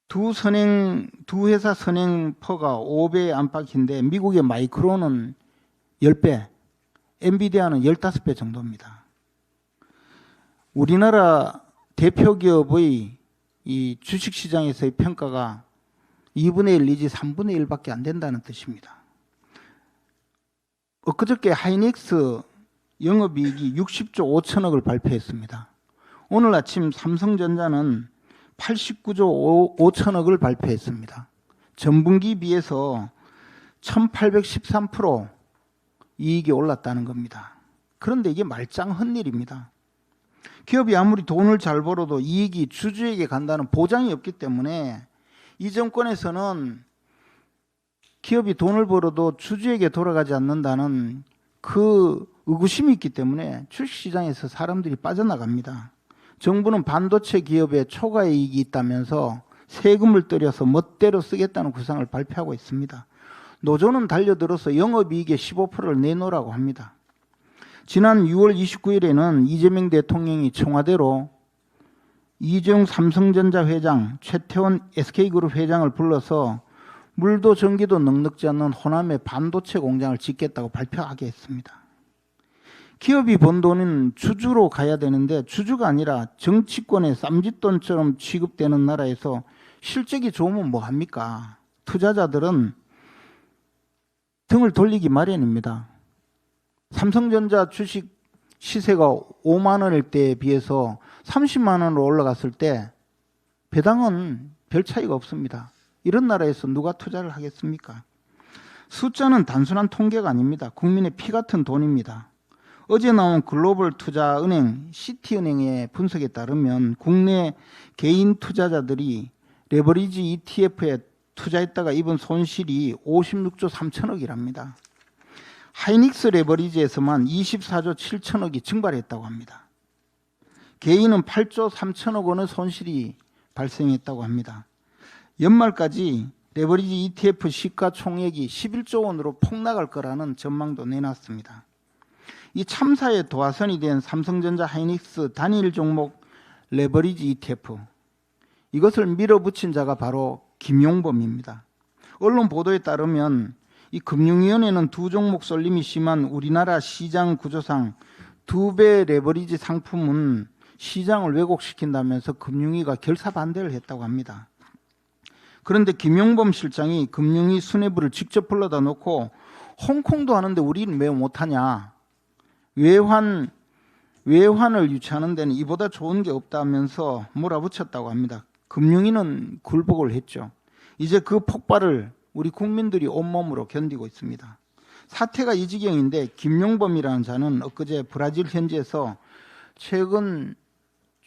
두 회사 선행 퍼가 5배 안팎인데 미국의 마이크론은 10배, 엔비디아는 15배 정도입니다. 우리나라 대표 기업의 이 주식시장에서의 평가가 2분의 1 내지 3분의 1밖에 안 된다는 뜻입니다. 엊그저께 하이닉스 영업이익이 60조 5천억을 발표했습니다. 오늘 아침 삼성전자는 89조 5천억을 발표했습니다. 전분기 비해서 1813% 이익이 올랐다는 겁니다. 그런데 이게 말짱 헛일입니다. 기업이 아무리 돈을 잘 벌어도 이익이 주주에게 간다는 보장이 없기 때문에 이 정권에서는 기업이 돈을 벌어도 주주에게 돌아가지 않는다는 그 의구심이 있기 때문에 주식시장에서 사람들이 빠져나갑니다. 정부는 반도체 기업에 초과 이익이 있다면서 세금을 들여서 멋대로 쓰겠다는 구상을 발표하고 있습니다. 노조는 달려들어서 영업이익의 15%를 내놓으라고 합니다. 지난 6월 29일에는 이재명 대통령이 청와대로 이재용 삼성전자 회장, 최태원 SK그룹 회장을 불러서 물도 전기도 넉넉지 않는 호남에 반도체 공장을 짓겠다고 발표하게 했습니다. 기업이 번 돈은 주주로 가야 되는데 주주가 아니라 정치권의 쌈짓돈처럼 취급되는 나라에서 실적이 좋으면 뭐합니까? 투자자들은 등을 돌리기 마련입니다. 삼성전자 주식 시세가 5만 원일 때에 비해서 30만 원으로 올라갔을 때 배당은 별 차이가 없습니다. 이런 나라에서 누가 투자를 하겠습니까? 숫자는 단순한 통계가 아닙니다. 국민의 피 같은 돈입니다. 어제 나온 글로벌 투자은행 시티은행의 분석에 따르면 국내 개인 투자자들이 레버리지 ETF에 투자했다가 입은 손실이 56조 3천억이랍니다. 하이닉스 레버리지에서만 24조 7천억이 증발했다고 합니다. 개인은 8조 3천억 원의 손실이 발생했다고 합니다. 연말까지 레버리지 ETF 시가총액이 11조 원으로 폭락할 거라는 전망도 내놨습니다. 이 참사의 도화선이 된 삼성전자 하이닉스 단일 종목 레버리지 ETF, 이것을 밀어붙인 자가 바로 김용범입니다. 언론 보도에 따르면 이 금융위원회는 두 종목 쏠림이 심한 우리나라 시장 구조상 2배 레버리지 상품은 시장을 왜곡시킨다면서 금융위가 결사 반대를 했다고 합니다. 그런데 김용범 실장이 금융위 수뇌부를 직접 불러다 놓고 홍콩도 하는데 우리는 왜 못하냐, 외환을 유치하는 데는 이보다 좋은 게 없다면서 몰아붙였다고 합니다. 금융위는 굴복을 했죠. 이제 그 폭발을 우리 국민들이 온몸으로 견디고 있습니다. 사태가 이 지경인데 김용범이라는 자는 엊그제 브라질 현지에서 최근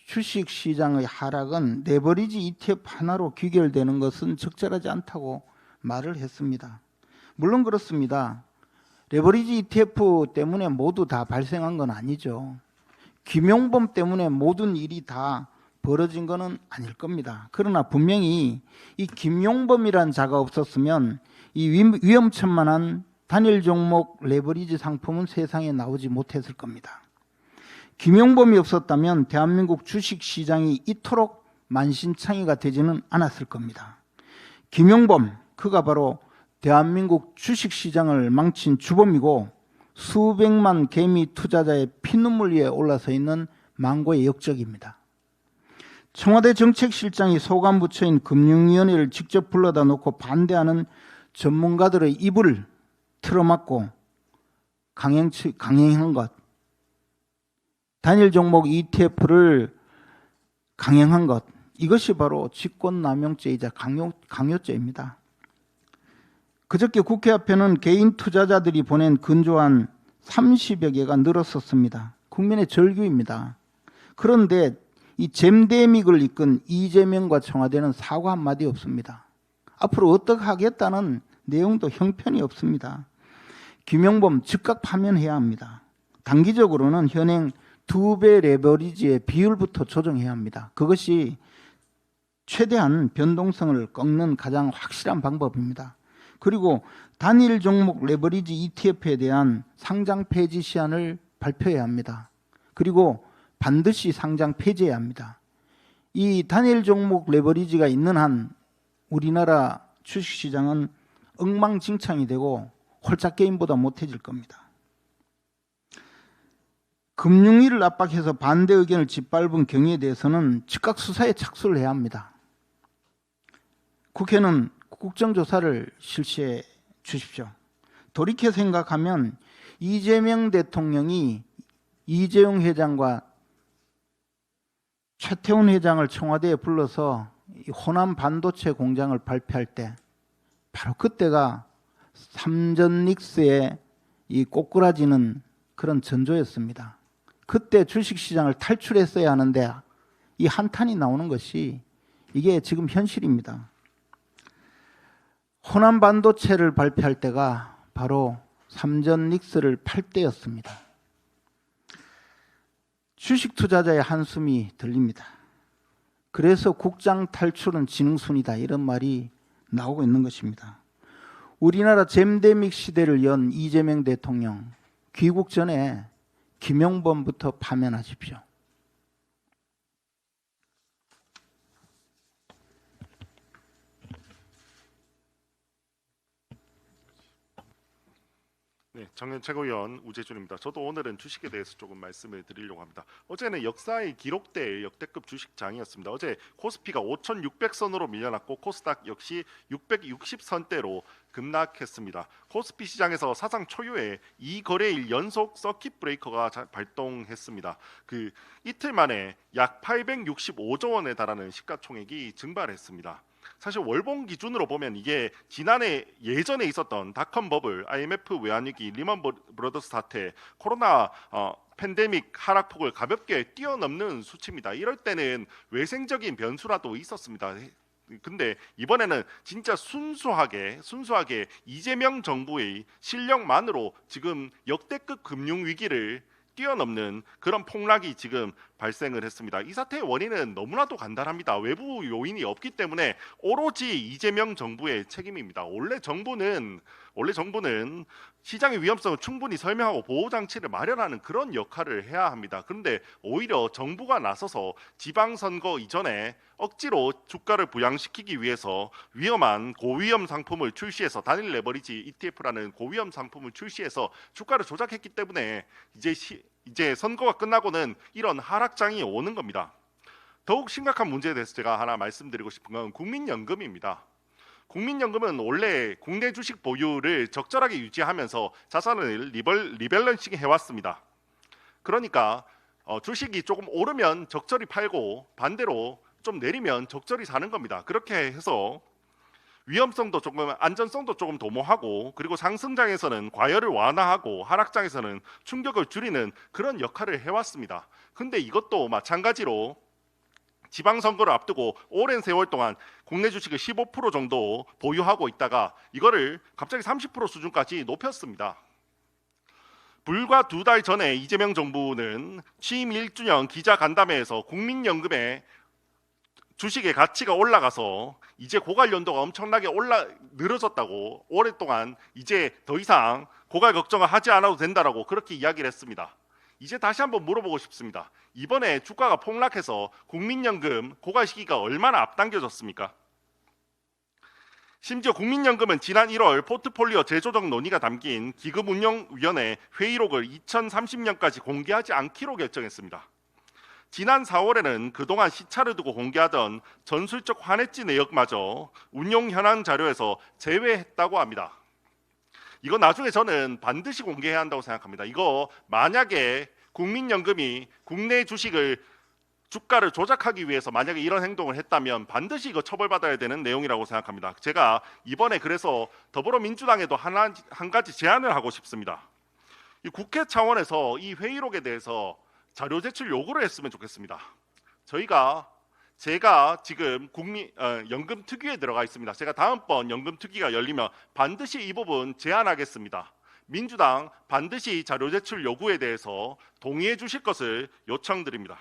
주식시장의 하락은 레버리지 ETF 하나로 귀결되는 것은 적절하지 않다고 말을 했습니다. 물론 그렇습니다. 레버리지 ETF 때문에 모두 다 발생한 건 아니죠. 김용범 때문에 모든 일이 다 벌어진 것은 아닐 겁니다. 그러나 분명히 이 김용범이란 자가 없었으면 이 위험천만한 단일 종목 레버리지 상품은 세상에 나오지 못했을 겁니다. 김용범이 없었다면 대한민국 주식시장이 이토록 만신창이가 되지는 않았을 겁니다. 김용범, 그가 바로 대한민국 주식시장을 망친 주범이고 수백만 개미 투자자의 피눈물 위에 올라서 있는 망고의 역적입니다. 청와대 정책실장이 소관부처인 금융위원회를 직접 불러다 놓고 반대하는 전문가들의 입을 틀어막고 강행한 것, 단일 종목 ETF를 강행한 것, 이것이 바로 직권남용죄이자 강요죄입니다. 그저께 국회 앞에는 개인 투자자들이 보낸 건조한 30여 개가 늘었었습니다. 국민의 절규입니다. 그런데 이 잼데믹을 이끈 이재명과 청와대는 사과 한마디 없습니다. 앞으로 어떻게 하겠다는 내용도 형편이 없습니다. 김용범 즉각 파면해야 합니다. 단기적으로는 현행 2배 레버리지의 비율부터 조정해야 합니다. 그것이 최대한 변동성을 꺾는 가장 확실한 방법입니다. 그리고 단일 종목 레버리지 ETF에 대한 상장 폐지 시한을 발표해야 합니다. 그리고 반드시 상장 폐지해야 합니다. 이 단일 종목 레버리지가 있는 한 우리나라 주식시장은 엉망진창이 되고 홀짝 게임보다 못해질 겁니다. 금융위를 압박해서 반대 의견을 짓밟은 경위에 대해서는 즉각 수사에 착수를 해야 합니다. 국회는 국정조사를 실시해 주십시오. 돌이켜 생각하면 이재명 대통령이 이재용 회장과 최태원 회장을 청와대에 불러서 이 호남 반도체 공장을 발표할 때 바로 그때가 삼전닉스의 이 꼬꾸라지는 그런 전조였습니다. 그때 주식시장을 탈출했어야 하는데 이 한탄이 나오는 것이 이게 지금 현실입니다. 호남 반도체를 발표할 때가 바로 삼전닉스를 팔 때였습니다. 주식 투자자의 한숨이 들립니다. 그래서 국장 탈출은 지능순이다 이런 말이 나오고 있는 것입니다. 우리나라 잼데믹 시대를 연 이재명 대통령, 귀국 전에 김용범부터 파면하십시오. 네, 정현 최고위원 우재준입니다. 저도 오늘은 주식에 대해서 조금 말씀을 드리려고 합니다. 어제는 역사에 기록될 역대급 주식장이었습니다. 어제 코스피가 5,600선으로 밀려났고 코스닥 역시 660선대로 급락했습니다. 코스피 시장에서 사상 초유의 2거래일 연속 서킷 브레이커가 발동했습니다. 그 이틀 만에 약 865조 원에 달하는 시가총액이 증발했습니다. 사실 월봉 기준으로 보면 이게 지난해 예전에 있었던 닷컴 버블, IMF 외환위기, 리먼 브러더스 사태, 코로나 팬데믹 하락폭을 가볍게 뛰어넘는 수치입니다. 이럴 때는 외생적인 변수라도 있었습니다. 근데 이번에는 진짜 순수하게 이재명 정부의 실력만으로 지금 역대급 금융 위기를 뛰어넘는 그런 폭락이 지금 발생을 했습니다. 이 사태의 원인은 너무나도 간단합니다. 외부 요인이 없기 때문에 오로지 이재명 정부의 책임입니다. 원래 정부는 시장의 위험성을 충분히 설명하고 보호 장치를 마련하는 그런 역할을 해야 합니다. 그런데 오히려 정부가 나서서 지방선거 이전에 억지로 주가를 부양시키기 위해서 위험한 고위험 상품을 출시해서 단일 레버리지 ETF라는 고위험 상품을 출시해서 주가를 조작했기 때문에 이제 선거가 끝나고는 이런 하락장이 오는 겁니다. 더욱 심각한 문제에 대해서 제가 하나 말씀드리고 싶은 건 국민연금입니다. 국민연금은 원래 국내 주식 보유를 적절하게 유지하면서 자산을 리밸런싱 해왔습니다. 그러니까 주식이 조금 오르면 적절히 팔고 반대로 좀 내리면 적절히 사는 겁니다. 그렇게 해서 위험성도 조금, 안전성도 조금 도모하고, 그리고 상승장에서는 과열을 완화하고 하락장에서는 충격을 줄이는 그런 역할을 해왔습니다. 근데 이것도 마찬가지로 지방선거를 앞두고 오랜 세월 동안 국내 주식을 15% 정도 보유하고 있다가 이거를 갑자기 30% 수준까지 높였습니다. 불과 2달 전에 이재명 정부는 취임 1주년 기자간담회에서 국민연금의 주식의 가치가 올라가서 이제 고갈 연도가 엄청나게 늘어졌다고, 오랫동안 이제 더 이상 고갈 걱정을 하지 않아도 된다라고 그렇게 이야기를 했습니다. 이제 다시 한번 물어보고 싶습니다. 이번에 주가가 폭락해서 국민연금 고갈 시기가 얼마나 앞당겨졌습니까? 심지어 국민연금은 지난 1월 포트폴리오 재조정 논의가 담긴 기금운용위원회 회의록을 2030년까지 공개하지 않기로 결정했습니다. 지난 4월에는 그동안 시차를 두고 공개하던 전술적 환해지 내역마저 운용 현황 자료에서 제외했다고 합니다. 이거 나중에 저는 반드시 공개해야 한다고 생각합니다. 이거 만약에 국민연금이 국내 주가를 조작하기 위해서 만약에 이런 행동을 했다면 반드시 이거 처벌받아야 되는 내용이라고 생각합니다. 제가 이번에 그래서 더불어민주당에도 한 가지 제안을 하고 싶습니다. 이 국회 차원에서 이 회의록에 대해서 자료 제출 요구를 했으면 좋겠습니다. 제가 지금 연금 특위에 들어가 있습니다. 제가 다음번 연금 특위가 열리면 반드시 이 부분 제안하겠습니다. 민주당 반드시 자료 제출 요구에 대해서 동의해 주실 것을 요청드립니다.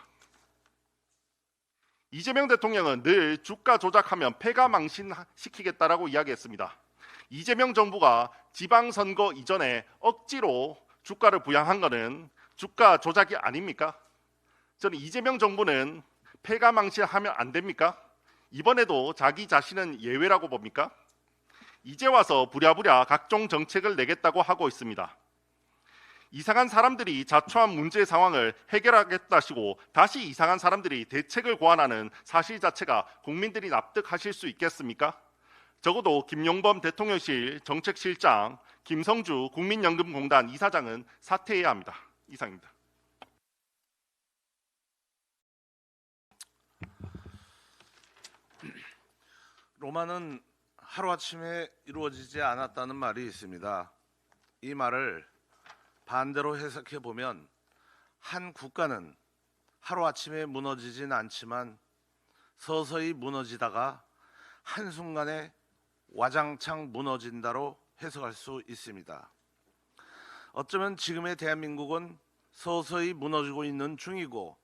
이재명 대통령은 늘 주가 조작하면 패가 망신시키겠다라고 이야기했습니다. 이재명 정부가 지방선거 이전에 억지로 주가를 부양한 것은 주가 조작이 아닙니까? 저는 이재명 정부는 패가망신하면 안 됩니까? 이번에도 자기 자신은 예외라고 봅니까? 이제 와서 부랴부랴 각종 정책을 내겠다고 하고 있습니다. 이상한 사람들이 자초한 문제 상황을 해결하겠다시고 다시 이상한 사람들이 대책을 고안하는 사실 자체가 국민들이 납득하실 수 있겠습니까? 적어도 김용범 대통령실 정책실장, 김성주 국민연금공단 이사장은 사퇴해야 합니다. 이상입니다. 로마는 하루아침에 이루어지지 않았다는 말이 있습니다. 이 말을 반대로 해석해 보면 한 국가는 하루아침에 무너지진 않지만 서서히 무너지다가 한순간에 와장창 무너진다로 해석할 수 있습니다. 어쩌면 지금의 대한민국은 서서히 무너지고 있는 중이고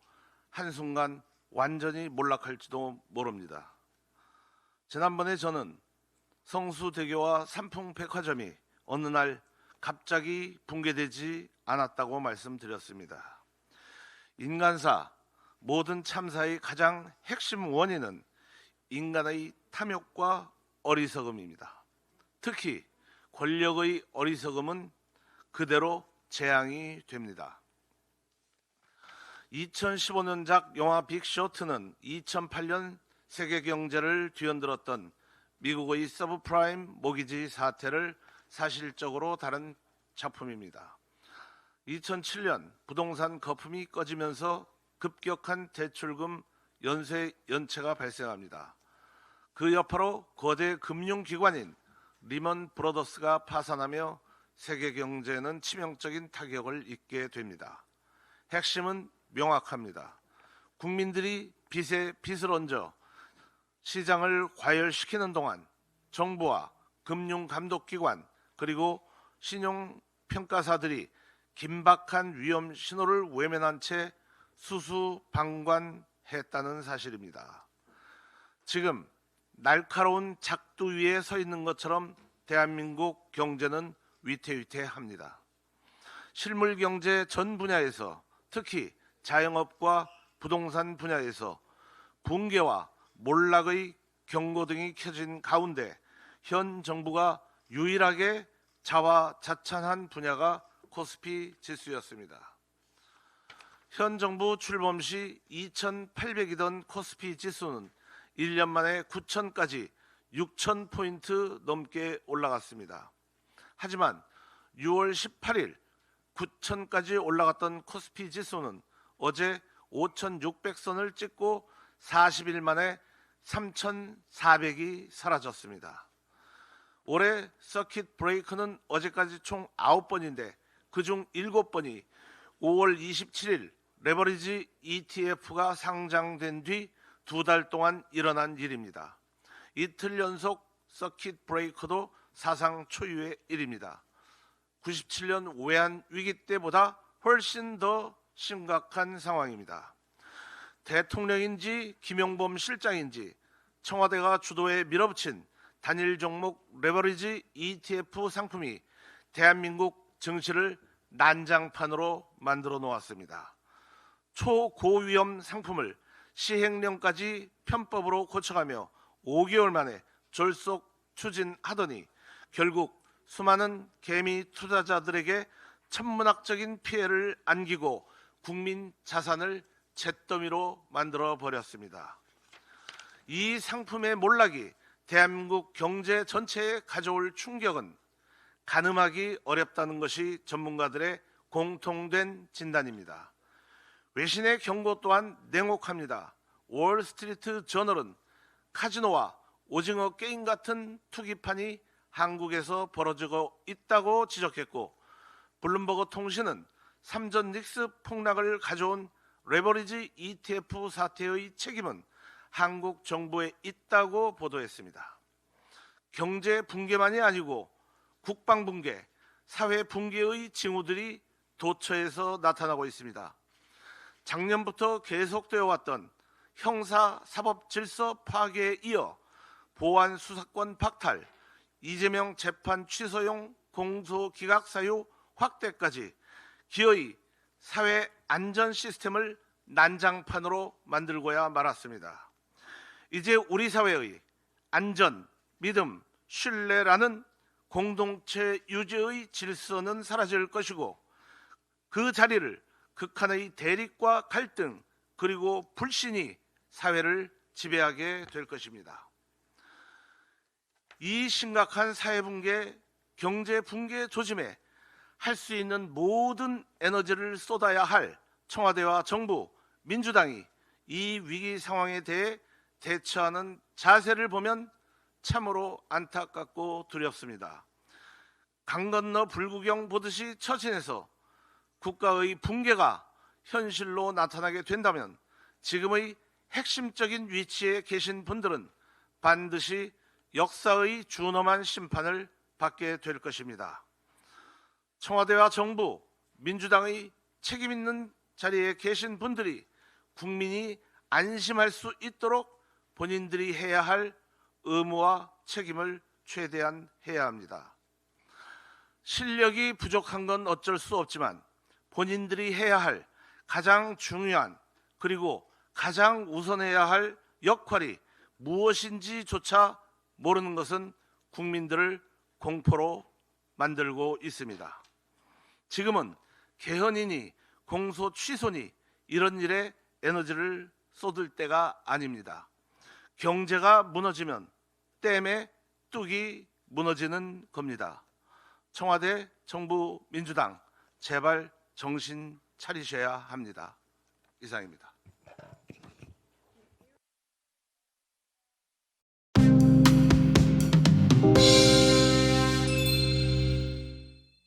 한순간 완전히 몰락할지도 모릅니다. 지난번에 저는 성수대교와 삼풍백화점이 어느 날 갑자기 붕괴되지 않았다고 말씀드렸습니다. 인간사 모든 참사의 가장 핵심 원인은 인간의 탐욕과 어리석음입니다. 특히 권력의 어리석음은 그대로 재앙이 됩니다. 2015년작 영화 빅쇼트는 2008년 세계 경제를 뒤흔들었던 미국의 서브프라임 모기지 사태를 사실적으로 다룬 작품입니다. 2007년 부동산 거품이 꺼지면서 급격한 대출금 연체가 발생합니다. 그 여파로 거대 금융기관인 리먼 브러더스가 파산하며 세계 경제는 치명적인 타격을 입게 됩니다. 핵심은 명확합니다. 국민들이 빚에 빚을 얹어 시장을 과열시키는 동안 정부와 금융감독기관 그리고 신용평가사들이 긴박한 위험 신호를 외면한 채 수수방관했다는 사실입니다. 지금 날카로운 작두 위에 서 있는 것처럼 대한민국 경제는 위태위태합니다. 실물 경제 전 분야에서 특히 자영업과 부동산 분야에서 붕괴와 몰락의 경고등이 켜진 가운데 현 정부가 유일하게 자화자찬한 분야가 코스피 지수였습니다. 현 정부 출범 시 2,800이던 코스피 지수는 1년 만에 9,000까지 6,000포인트 넘게 올라갔습니다. 하지만 6월 18일 9,000까지 올라갔던 코스피 지수는 어제 5,600선을 찍고 40일 만에 3,400이 사라졌습니다. 올해 서킷 브레이크는 어제까지 총 9번인데 그중 7번이 5월 27일 레버리지 ETF가 상장된 뒤 2달 동안 일어난 일입니다. 이틀 연속 서킷 브레이크도 사상 초유의 일입니다. 97년 외환 위기 때보다 훨씬 더 심각한 상황입니다. 대통령인지 김용범 실장인지 청와대가 주도해 밀어붙인 단일 종목 레버리지 ETF 상품이 대한민국 증시를 난장판으로 만들어 놓았습니다. 초고위험 상품을 시행령까지 편법으로 고쳐가며 5개월 만에 졸속 추진하더니 결국 수많은 개미 투자자들에게 천문학적인 피해를 안기고 국민 자산을 잿더미로 만들어 버렸습니다. 이 상품의 몰락이 대한민국 경제 전체에 가져올 충격은 가늠하기 어렵다는 것이 전문가들의 공통된 진단입니다. 외신의 경고 또한 냉혹합니다. 월스트리트 저널은 카지노와 오징어 게임 같은 투기판이 한국에서 벌어지고 있다고 지적했고, 블룸버그 통신은 삼전 닉스 폭락을 가져온 레버리지 ETF 사태의 책임은 한국 정부에 있다고 보도했습니다. 경제 붕괴만이 아니고 국방 붕괴, 사회 붕괴의 징후들이 도처에서 나타나고 있습니다. 작년부터 계속되어 왔던 형사 사법 질서 파괴에 이어 보안 수사권 박탈, 이재명 재판 취소용 공소기각 사유 확대까지 기어이 사회 안전 시스템을 난장판으로 만들고야 말았습니다. 이제 우리 사회의 안전, 믿음, 신뢰라는 공동체 유지의 질서는 사라질 것이고 그 자리를 극한의 대립과 갈등 그리고 불신이 사회를 지배하게 될 것입니다. 이 심각한 사회 붕괴, 경제 붕괴 조짐에 할 수 있는 모든 에너지를 쏟아야 할 청와대와 정부, 민주당이 이 위기 상황에 대해 대처하는 자세를 보면 참으로 안타깝고 두렵습니다. 강 건너 불구경 보듯이 처진해서 국가의 붕괴가 현실로 나타나게 된다면 지금의 핵심적인 위치에 계신 분들은 반드시 역사의 준엄한 심판을 받게 될 것입니다. 청와대와 정부, 민주당의 책임 있는 자리에 계신 분들이 국민이 안심할 수 있도록 본인들이 해야 할 의무와 책임을 최대한 해야 합니다. 실력이 부족한 건 어쩔 수 없지만 본인들이 해야 할 가장 중요한 그리고 가장 우선해야 할 역할이 무엇인지조차 모르는 것은 국민들을 공포로 만들고 있습니다. 지금은 개헌이니 공소 취소니 이런 일에 에너지를 쏟을 때가 아닙니다. 경제가 무너지면 댐의 뚝이 무너지는 겁니다. 청와대, 정부, 민주당 제발 정신 차리셔야 합니다. 이상입니다.